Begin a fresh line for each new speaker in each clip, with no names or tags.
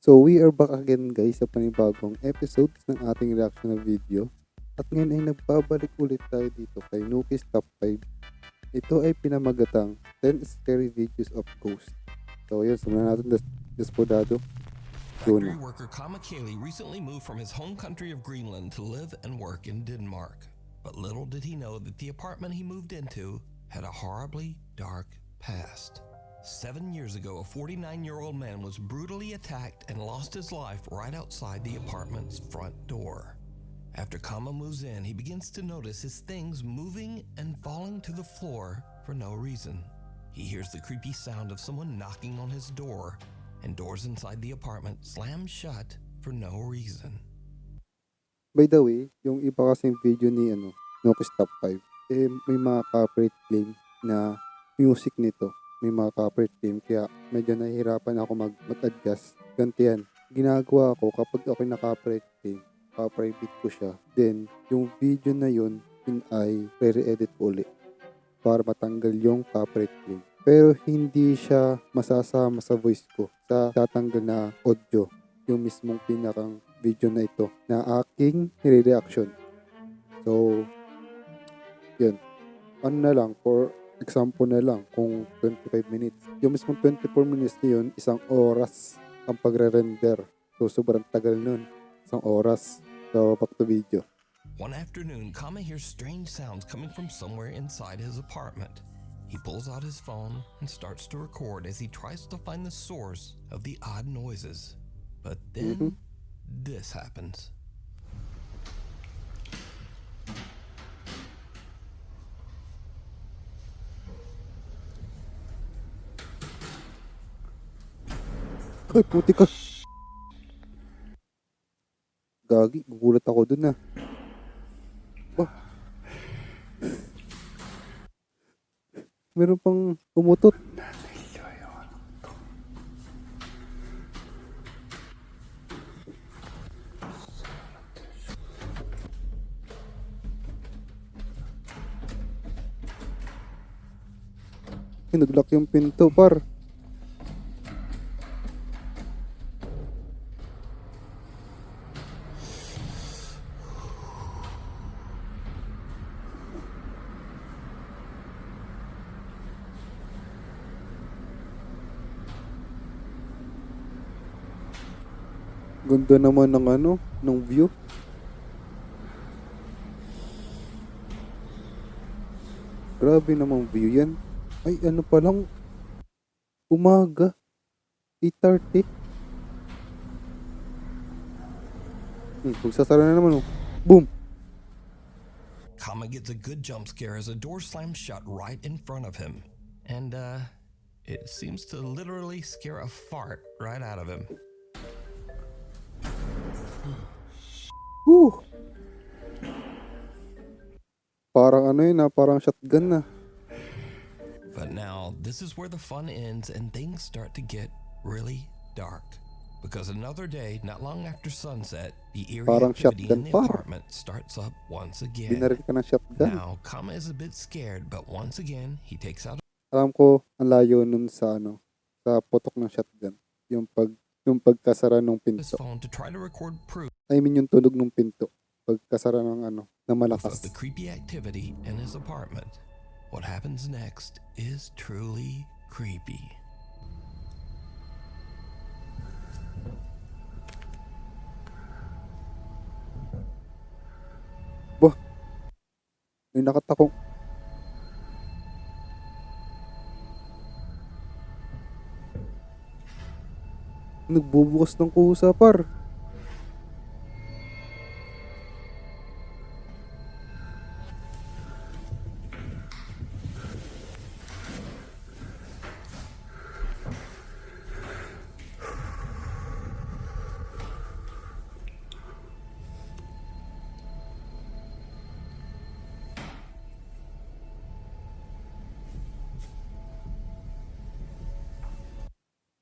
So we are back again guys sa panibagong episode ng ating reaction na video. At ngayon ay nagbabalik ulit tayo dito kay Nuki's Top 5. Ito ay pinamagatang 10 Scary Videos of Ghosts. So yun, simulan natin despodado.
Factory worker Kamukha recently moved from his home country of Greenland to live and work in Denmark. But little did he know that the apartment he moved into had a horribly dark past. 7 years ago, a 49-year-old man was brutally attacked and lost his life right outside the apartment's front door. After Kama moves in, he begins to notice his things moving and falling to the floor for no reason. He hears the creepy sound of someone knocking on his door, and doors inside the apartment slam shut for no reason.
By the way, yung iba kasing video ni Nuki's Top 5, may mga copyright claim na music nito. May mga copyright claim kaya medyo nahihirapan ako mag-adjust. Ganito yan. Ginagawa ko kapag ako na-copyright claim, pa-private ko siya. Then, yung video na yun ay re-edit ko ulit para matanggal yung copyright claim. Pero hindi siya masasama sa voice ko sa tatanggal na audio. Yung mismong pinakang video na ito na aking nire-reaction. So, yun. Ano na lang, for example na lang, kung 25 minutes. Yung mismong 24 minutes na yun, 1 oras ang pagre-render. So, sobrang tagal nun. 1 oras. So, back to video.
One afternoon, Kama hears strange sounds coming from somewhere inside his apartment. He pulls out his phone and starts to record as he tries to find the source of the odd noises. But then, this happens.
Ay, puti ka. Gagi, gugulat ako dun ah. Bah. Meron pang umutot. Naglock yung pinto, par. Ganda naman ng ng view. Grabe namang view yan. Ay, ano pa lang, umaga, 8:30. Magsasara na naman, oh. Boom!
Kama gets a good jump scare as a door slams shut right in front of him. And, it seems to literally scare a fart right out of him.
Whew! Parang parang shotgun na.
But now, this is where the fun ends and things start to get really dark. Because another day, not long after sunset, the eerie activity in the apartment starts up once again.
Binarin ka ng shotgun.
Now, Kama is a bit scared, but once again, he takes out.
Alam ko, ang layo nun sa sa putok ng shotgun. Yung pagkasara ng pinto.
His phone to try to record proof.
I mean yung tunog ng pinto. Pagkasara ng na malakas.
Of the creepy activity in his apartment. What happens next is truly creepy.
Bah! May nakatakong. Nagbubukas ng kusa, par.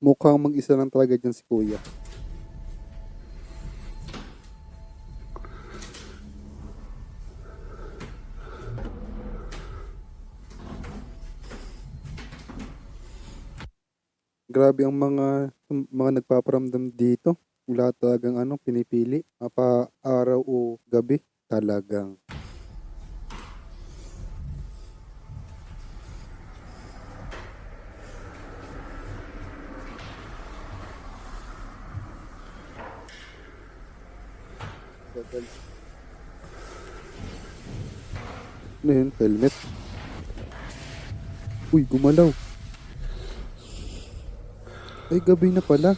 Mukhang mag-isa lang talaga dyan si kuya. Grabe ang mga nagpaparamdam dito. Lahat talagang pinipili, mapa-araw o gabi, talagang tagal. Ano yun, helmet? Uy, gumalaw. Ay, gabi na pala.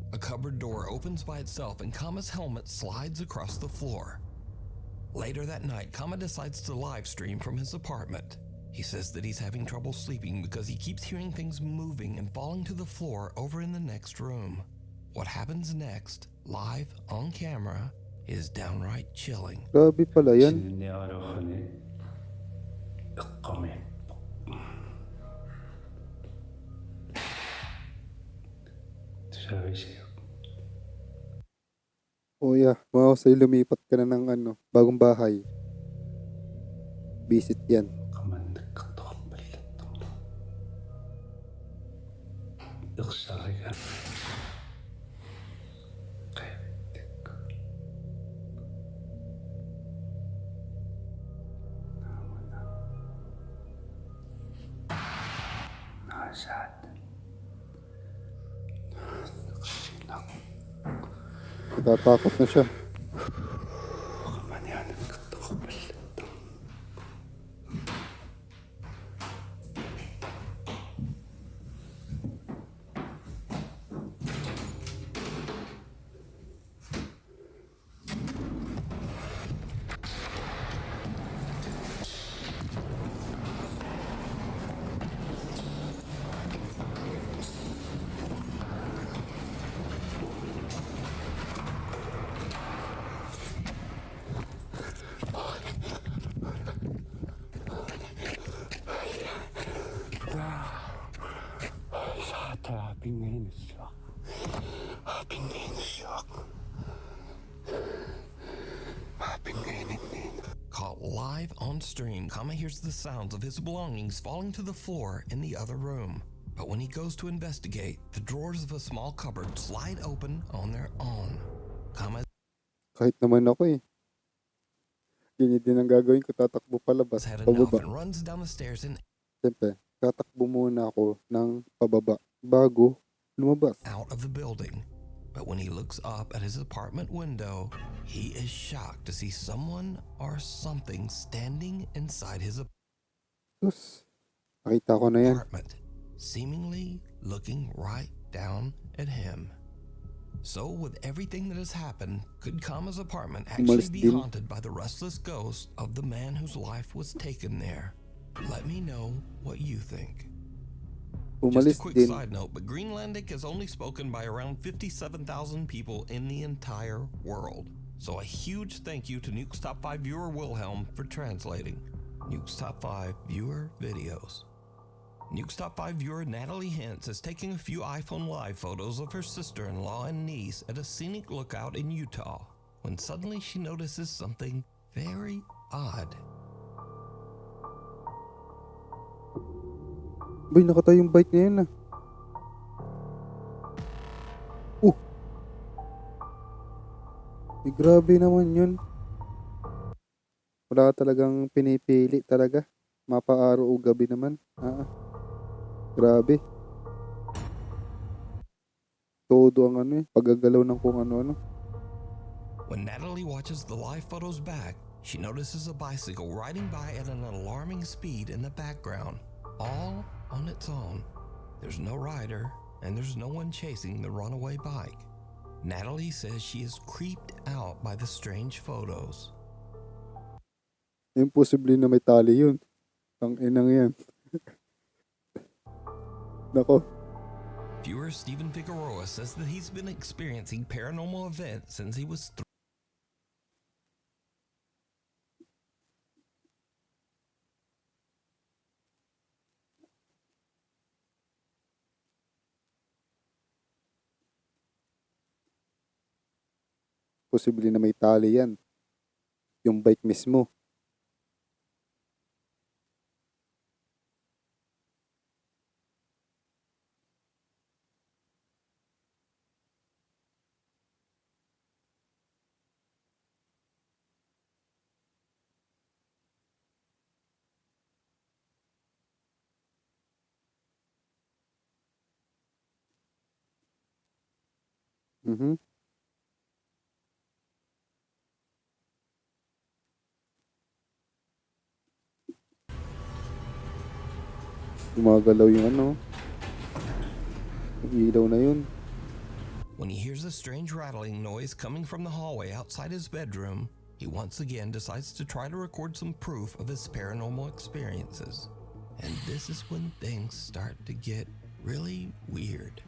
A cupboard door opens by itself and Kama's helmet slides across the floor. Later that night, Kama decides to live stream from his apartment. He says that he's having trouble sleeping because he keeps hearing things moving and falling to the floor over in the next room. What happens next, live on camera, is downright chilling.
Grabe pala yan. O yeah, mga sa'yo lumipat ka na ng bagong bahay. Visit yan. Natatakot na siya.
Caught live on stream, Kama hears the sounds of his belongings falling to the floor in the other room. But when he goes to investigate, the drawers of a small cupboard slide open on their own. Kama
Kahit naman ako eh. Ganyan din ang gagawin ko, tatakbo palabas,
has had enough
pababa.
and runs down the stairs and
Siyempre, tatakbo muna ako ng pababa bago lumabas.
out of the building. But when he looks up at his apartment window, he is shocked to see someone or something standing inside his
Sus, nakita ko na yan.
apartment, seemingly looking right down at him. So, with everything that has happened, could Kama's apartment actually
Umalis
be
din.
haunted by the restless ghost of the man whose life was taken there? Let me know what you think. Just a
Umalis
quick
din.
side note, but Greenlandic is only spoken by around 57,000 people in the entire world. So a huge thank you to Nuke's Top 5 viewer Wilhelm for translating Nuke's Top 5 viewer videos. Nuke's Top 5 viewer Natalie Hintz is taking a few iPhone Live photos of her sister-in-law and niece at a scenic lookout in Utah, when suddenly she notices something very odd.
Boy, nakatayo yung bike ngayon ah. Grabe naman yun. Wala talagang pinipili talaga. Mapa-araw o gabi naman. Grabe. Todo ang paggagalaw ng kung ano-ano.
When Natalie watches the live photos back, she notices a bicycle riding by at an alarming speed in the background, all on its own. There's no rider, and there's no one chasing the runaway bike. Natalie says she is creeped out by the strange photos.
Imposible na may tali yun. Ang inang yan. Nako.
Viewer Steven Figueroa says that he's been experiencing paranormal events since he was
Posible na may tali yan. Yung bike mismo. Mhm. Gumagalaw yung ano, yung ilaw na yun.
When he hears a strange rattling noise coming from the hallway outside his bedroom, he once again decides to try to record some proof of his paranormal experiences. And this is when things start to get really weird.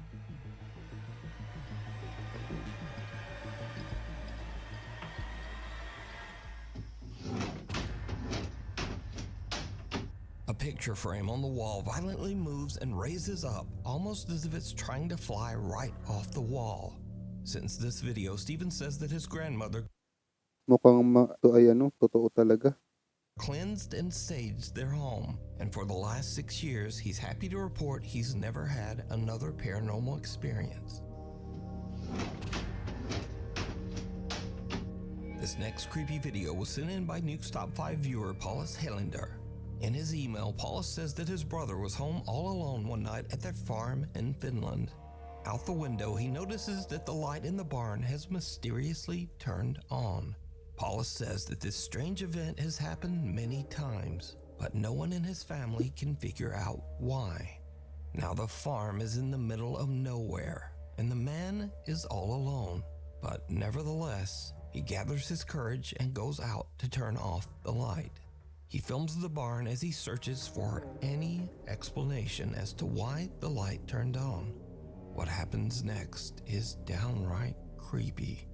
A picture frame on the wall violently moves and raises up, almost as if it's trying to fly right off the wall. Since this video, Steven says that his grandmother
Mukhang to ay ano, totoo talaga.
cleansed and saged their home, and for the last 6 years, he's happy to report he's never had another paranormal experience. This next creepy video was sent in by Nuke's Top 5 viewer Paulus 𝗙𝗢𝗪𝗪. In his email, Paulus says that his brother was home all alone one night at their farm in Finland. Out the window, he notices that the light in the barn has mysteriously turned on. Paulus says that this strange event has happened many times, but no one in his family can figure out why. Now the farm is in the middle of nowhere, and the man is all alone. But nevertheless, he gathers his courage and goes out to turn off the light. He films the barn as he searches for any explanation as to why the light turned on. What happens next is downright creepy.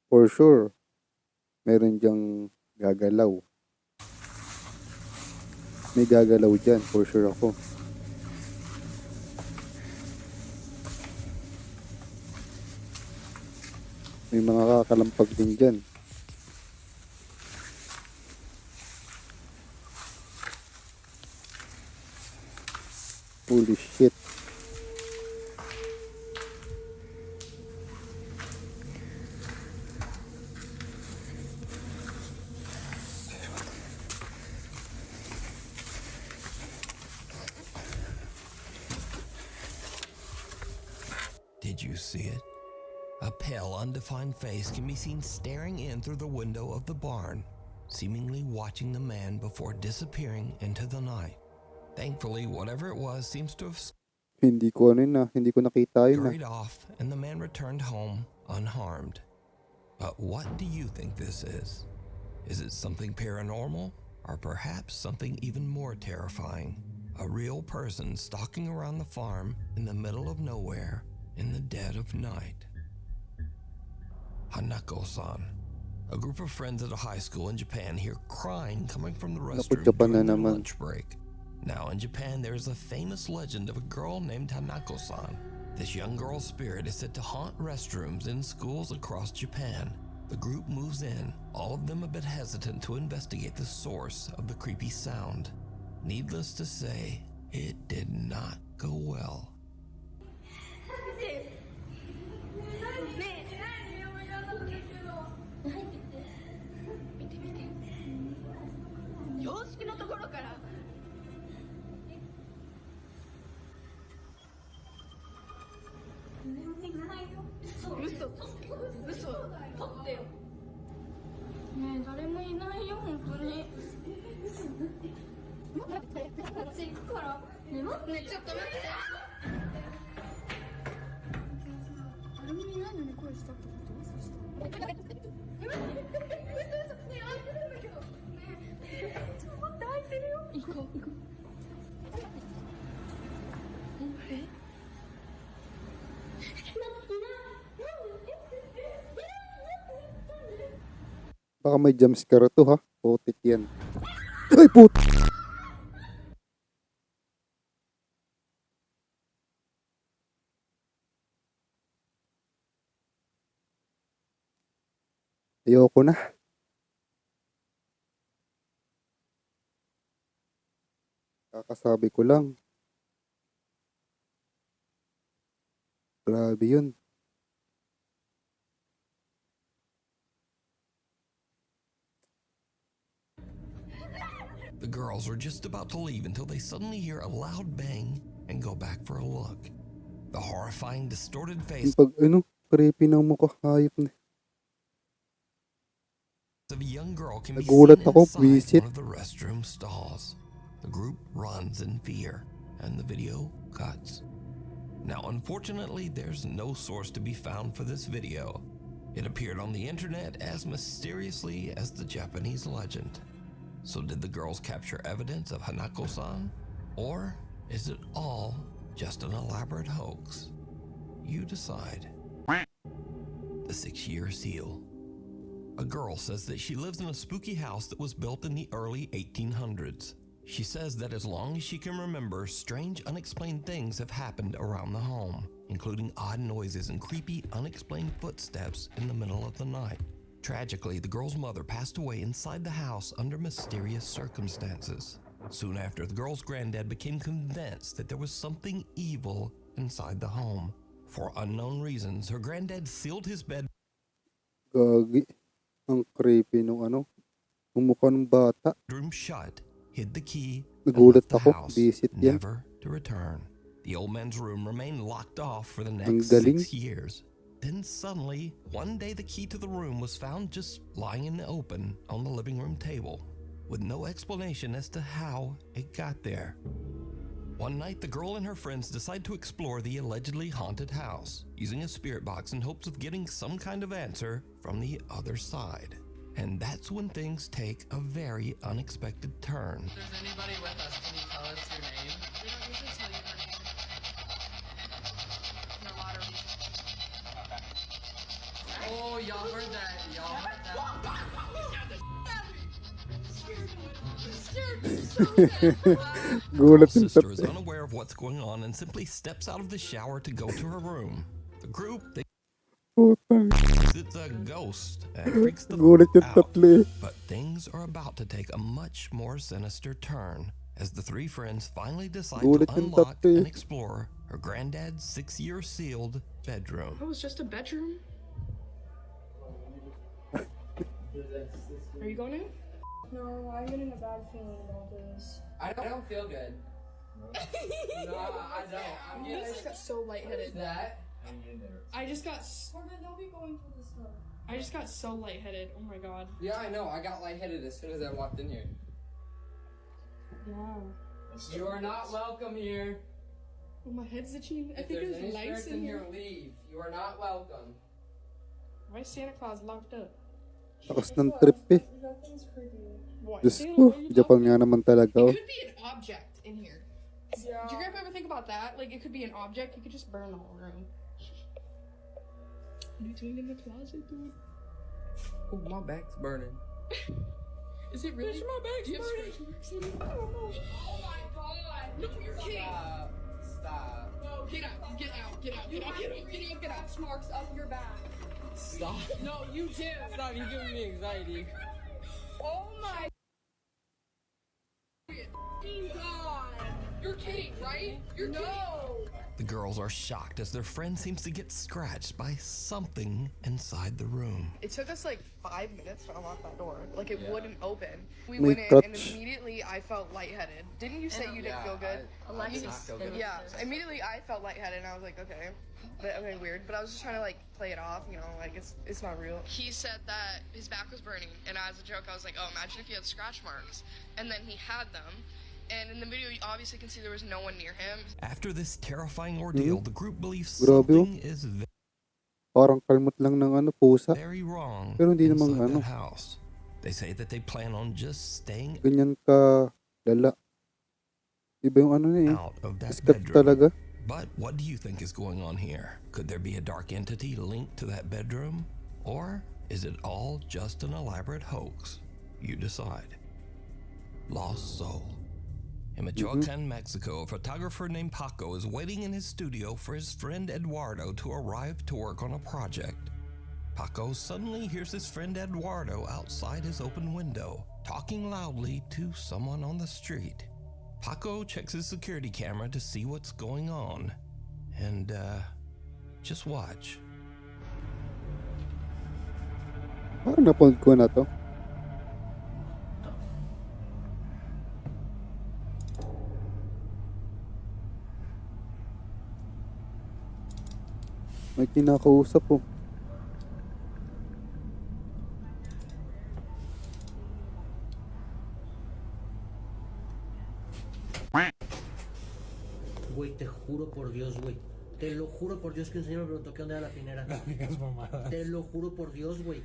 For sure, meron diyang gagalaw. May gagalaw dyan, for sure ako. May mga kakalampag din dyan. Holy shit.
Did you see it? A pale, undefined face can be seen staring in through the window of the barn, seemingly watching the man before disappearing into the night. Thankfully, whatever it was seems to have
Hindi ko nakita yun
scurried off, and the man returned home unharmed. But what do you think this is? Is it something paranormal, or perhaps something even more terrifying? A real person stalking around the farm in the middle of nowhere in the dead of night. Hanako-san. A group of friends at a high school in Japan hear crying coming from the restroom
Japan na
during their
naman.
lunch break. Now in Japan, there is a famous legend of a girl named Hanako-san. This young girl's spirit is said to haunt restrooms in schools across Japan. The group moves in, all of them a bit hesitant to investigate the source of the creepy sound. Needless to say, it did not go well.
Baka may jumpscare to ha. Putik yan. Ay put! Ayoko na. Kakasabi ko lang. Grabe yun.
The girls are just about to leave until they suddenly hear a loud bang and go back for a look. The horrifying, distorted face
Yung pag creepy ng mukha, hayop na.
of a young girl can be
Nagulat
seen
ako,
inside
visit.
one of the restroom stalls. The group runs in fear, and the video cuts. Now, unfortunately, there's no source to be found for this video. It appeared on the internet as mysteriously as the Japanese legend. So did the girls capture evidence of Hanako-san? Or is it all just an elaborate hoax? You decide. The 6-year seal. A girl says that she lives in a spooky house that was built in the early 1800s. She says that as long as she can remember, strange unexplained things have happened around the home, including odd noises and creepy unexplained footsteps in the middle of the night. Tragically, the girl's mother passed away inside the house under mysterious circumstances. Soon after, the girl's granddad became convinced that there was something evil inside the home. For unknown reasons, her granddad sealed his bed
Gagi. Ang creepy nung mukha ng bata.
bedroom shut, hid the key, and
Nagulat
left the
ako,
house,
visit yan.
never to return. The old man's room remained locked off for the
Ang
next
galing.
6 years. Then suddenly, one day the key to the room was found just lying in the open on the living room table, with no explanation as to how it got there. One night, the girl and her friends decide to explore the allegedly haunted house, using a spirit box in hopes of getting some kind of answer from the other side. And that's when things take a very unexpected turn.
If there's anybody with us, can you tell us your name?
We don't usually tell you her name. In a lot of reasons.
Oh, y'all heard that. Y'all heard that.
Gulat
Her
yung
sister is
tatlo.
unaware of what's going on and simply steps out of the shower to go to her room. The group thinks
Putang.
it's a ghost and freaks the
Gulat yung
out.
tatlo eh.
But things are about to take a much more sinister turn as the three friends finally decide
Gulat
to
yung
unlock
tatlo eh.
and explore her granddad's 6-year sealed bedroom.
That was just a bedroom? Are you going in?
No, I'm getting a bad feeling about this.
I don't feel good. No, I don't.
I just got so lightheaded.
That.
I just got
Corbin, don't be going through this stuff.
I just got so lightheaded. Oh my god.
Yeah, I know. I got lightheaded as soon as I walked in here.
Yeah.
You are not welcome here.
Oh, my head's itching. I
If
think
there's
there's
any
lights
spirits
in here.
leave. You are not welcome.
Why is Santa Claus locked up?
Takas ng trip eh.
That thing's creepy.
What?
Diyos
Santa,
ko,
what are you
Japan
talking
nga
about?
naman talaga.
It
Oh.
could be an object in here.
Yeah.
Did your grandpa ever think about that? Like, it could be an object. You could just burn the whole room. What are you doing in the closet, dude?
Oh, my back's burning.
Is it really?
My bag's
Do you have
burning.
scratch marks in it? I don't know.
Oh my god.
No, you're kidding.
Stop. Stop.
No,
Get out. Get out. Get out.
You
Get out.
have
Get out. Get out. Get out.
scratch marks up your back.
Stop.
No, you do.
Stop. You're giving me anxiety.
Oh my f***ing god.
You're kidding, right? You're kidding.
No.
The girls are shocked as their friend seems to get scratched by something inside the room.
It took us like 5 minutes to unlock that door. Like it
Yeah.
wouldn't open. We
May
went in and
touch.
immediately I felt lightheaded. Didn't you say you didn't feel good?
I did not feel good.
Yeah. So immediately I felt lightheaded and I was like, okay. But okay, weird. But I was just trying to like play it off, you know, like it's not real. He said that his back was burning, and as a joke, I was like, oh, imagine if he had scratch marks. And then he had them. And in the video, you obviously can see there was no one near him.
After this terrifying ordeal, the group believes
Grabe, oh.
something is
Parang kalmot lang ng pusa.
very wrong
Pero hindi namang
inside that house. They say that they plan on just staying
Ganyan ka lala. Iba yung na eh.
out of that
Iskat
bedroom.
talaga.
But what do you think is going on here? Could there be a dark entity linked to that bedroom? Or is it all just an elaborate hoax? You decide. Lost Soul. In Michoacan, Mexico, a photographer named Paco is waiting in his studio for his friend Eduardo to arrive to work on a project. Paco suddenly hears his friend Eduardo outside his open window, talking loudly to someone on the street. Paco checks his security camera to see what's going on. And, just watch.
Parang napanood ko na to. May kinakausap po.
Güey, te juro por Dios, güey. Te lo juro por Dios que un señor me preguntó qué onda era la pinera.
No digas mamadas.
Te lo juro por Dios, güey.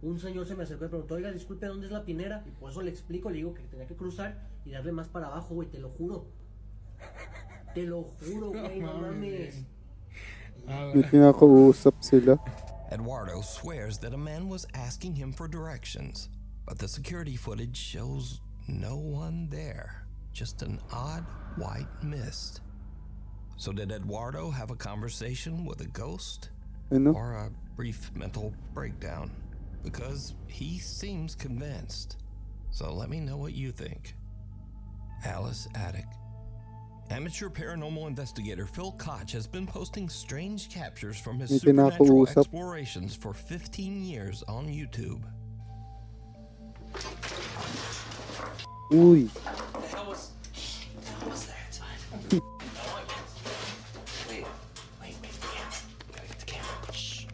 Un señor se me acercó y preguntó, oiga, disculpe, ¿dónde es la pinera? Y por eso le explico, le digo que tenía que cruzar y darle más para abajo, güey, te lo juro. Te lo juro, güey, no mames.
May kinakausap sila.
Eduardo swears that a man was asking him for directions, but the security footage shows no one there, just an odd white mist. So did Eduardo have a conversation with a ghost?
Ano?
Or a brief mental breakdown? Because he seems convinced. So let me know what you think. Alice Attic. Amateur paranormal investigator Phil Koch has been posting strange captures from his
May
supernatural
kinakausap.
explorations for 15 years on YouTube.
Uy.
The hell was that? Wait, gotta get the camera. Shh.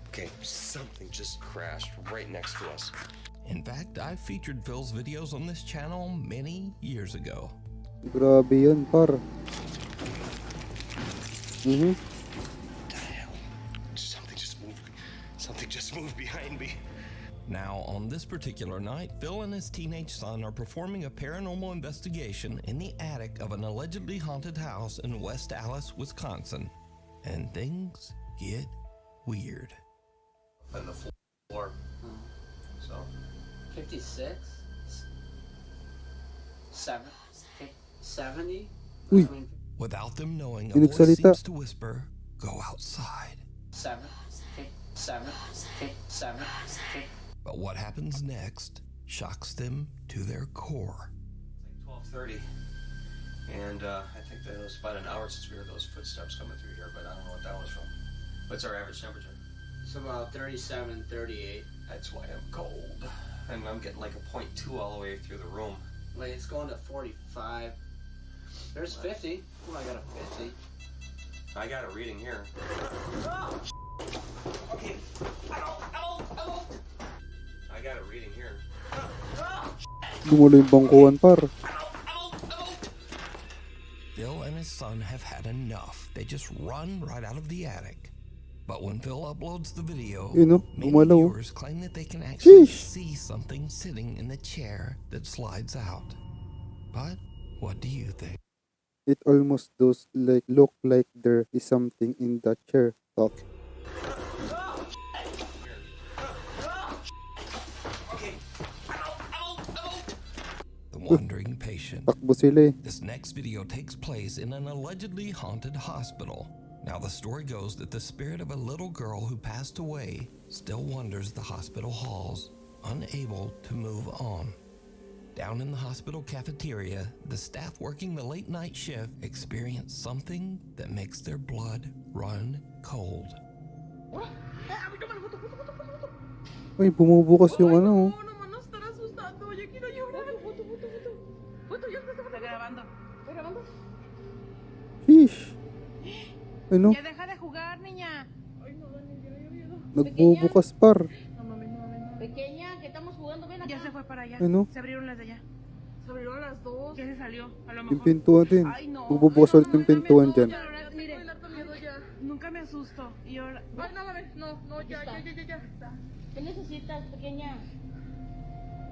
Okay, something just crashed right next to us.
In fact, I featured Phil's videos on this channel many years ago.
Grabe yan, par.
What the hell? Something just moved behind me.
Now, on this particular night, Phil and his teenage son are performing a paranormal investigation in the attic of an allegedly haunted house in West Allis, Wisconsin. And things get weird.
On the floor. So
56? 70?
Uy.
Without them knowing, a
May
voice
nagsalita.
seems to whisper, "Go outside."
7?
But what happens next shocks them to their core.
it's like 12:30, and I think that it was about an hour since we heard those footsteps coming through here, but I don't know what that was from. What's our average temperature?
It's about 37, 38.
That's why I'm cold, and I'm getting like a 0.2 all the way through the room.
Like, it's going to 45. There's 50. Oh, I got a 50.
I got a reading here. Okay. I got a reading here.
Gumulo yung bangkuhan, par.
Phil and his son have had enough. They just run right out of the attic. But when Phil uploads the video,
Yun, no?
many
Gumalaw, oh.
viewers claim that they can actually
Sheesh.
see something sitting in the chair that slides out. But what do you think?
It almost does look like there is something in that chair. Talk.
The wandering patient.
Takbo sila eh.
This next video takes place in an allegedly haunted hospital. Now, the story goes that the spirit of a little girl who passed away still wanders the hospital halls, unable to move on. Down in the hospital cafeteria, the staff working the late night shift experience something that makes their blood run cold.
Uy, bumubukas yung ano.
No, no, no, estar asustando. Yo quiero llorar. Foto, ya está grabando. ¿Está grabando?
Sheesh. Ano?
Ya deja de jugar, niña. Ay, no, Dani, quiero miedo.
Nagbubukas, par.
No mames, no mames.
Pequeña, que estamos jugando, ven acá.
Ya se fue para allá.
Ano?
Se abrieron las de allá. Se abrieron las dos. Ya se salió, a lo
Yung
mejor.
pintuan din.
Ay, no.
Bubukas ulit yung pintuan dyan.
Mire, nunca me asusto. Y ahora... Ay, no mames, no, ya.
¿Qué necesitas, pequeña?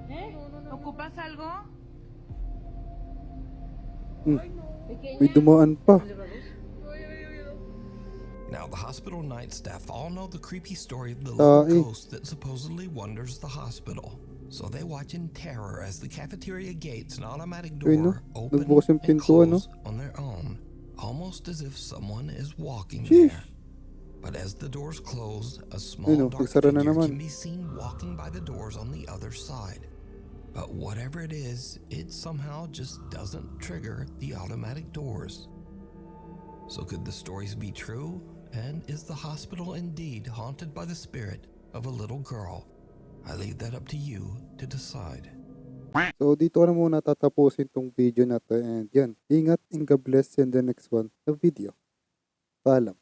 ¿Eh?
¿Ocupas algo?
Pequeña.
May dumaan pa.
Now, the hospital night staff all know the creepy story of the
Ah,
little ghost that supposedly wanders the hospital. So they watch in terror as the cafeteria gates and automatic
Ay, no.
door open
Nagbukas yung
and
pintuan, no?
close on their own, almost as if someone is walking
Sheesh.
there. But as the doors close, a
Ay,
small
no.
dark
Nagsara na
figure
naman.
can be seen walking by the doors on the other side. But whatever it is, it somehow just doesn't trigger the automatic doors. So could the stories be true? And is the hospital indeed haunted by the spirit of a little girl? I leave that up to you to decide.
So dito ko na muna tatapusin tong video na to, and yan, ingat and God bless in the next one na video. Paalam.